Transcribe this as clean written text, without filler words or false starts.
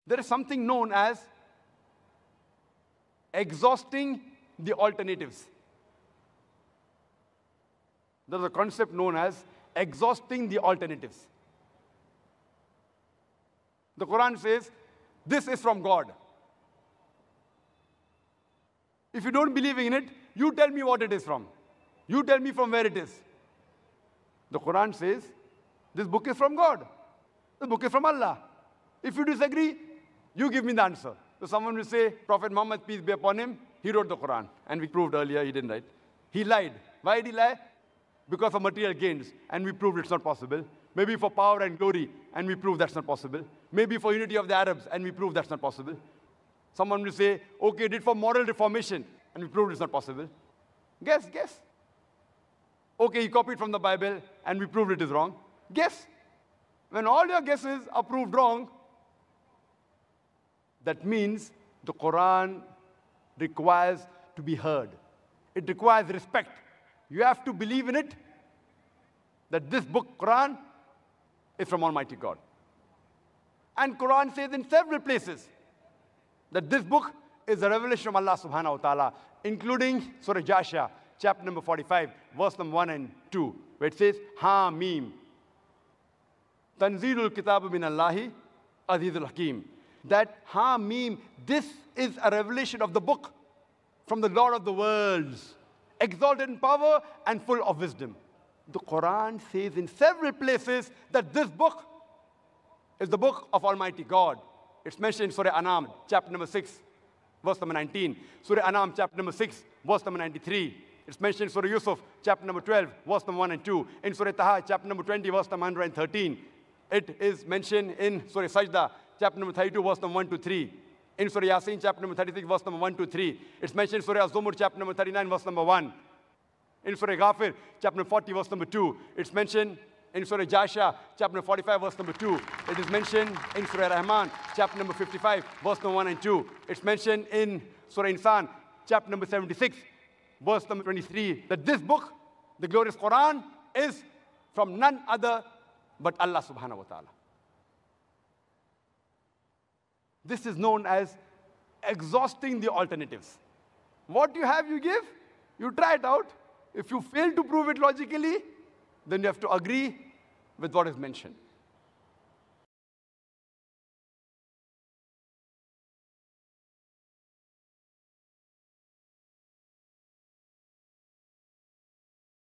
There is something known as exhausting the alternatives. There is a concept known as exhausting the alternatives. The Quran says, this is from God. If you don't believe in it, you tell me what it is from. You tell me from where it is. The Quran says, this book is from God. The book is from Allah. If you disagree, you give me the answer. So someone will say, Prophet Muhammad, peace be upon him, he wrote the Quran. And we proved earlier he didn't write. He lied. Why did he lie? Because of material gains. And we proved it's not possible. Maybe for power and glory. And we proved that's not possible. Maybe for unity of the Arabs. And we proved that's not possible. Someone will say, okay, did for moral reformation. And we proved it's not possible. Guess. Okay, he copied from the Bible. And we proved it is wrong. Guess. When all your guesses are proved wrong, that means the Quran requires to be heard. It requires respect. You have to believe in it, that this book, Quran, is from Almighty God. And Quran says in several places that this book is a revelation of Allah subhanahu wa ta'ala, including Surah Jashiya, chapter number 45, verse number 1 and 2, where it says, Ha Mim. Tanzilul Kitabu min Allahi Azizul Hakim. That Ha Mim, this is a revelation of the book from the Lord of the worlds, exalted in power and full of wisdom. The Quran says in several places that this book is the book of Almighty God. It's mentioned in Surah Anam, chapter number 6, verse number 19. Surah Anam, chapter number 6, verse number 93. It's mentioned in Surah Yusuf, chapter number 12, verse number 1 and 2. In Surah Taha, chapter number 20, verse number 113. It is mentioned in Surah Sajda, chapter number 32, verse number 1 to 3. In Surah Yasin, chapter number 36, verse number 1 to 3. It's mentioned in Surah Az-Zumur, chapter number 39, verse number 1. In Surah Ghafir, chapter number 40, verse number 2. It's mentioned in Surah Jashiya, chapter number 45, verse number 2. It is mentioned in Surah Rahman, chapter number 55, verse number 1 and 2. It's mentioned in Surah Insan, chapter number 76, verse number 23, that this book, the glorious Quran, is from none other but Allah subhanahu wa ta'ala. This is known as exhausting the alternatives. What you have, you give. You try it out. If you fail to prove it logically, then you have to agree with what is mentioned.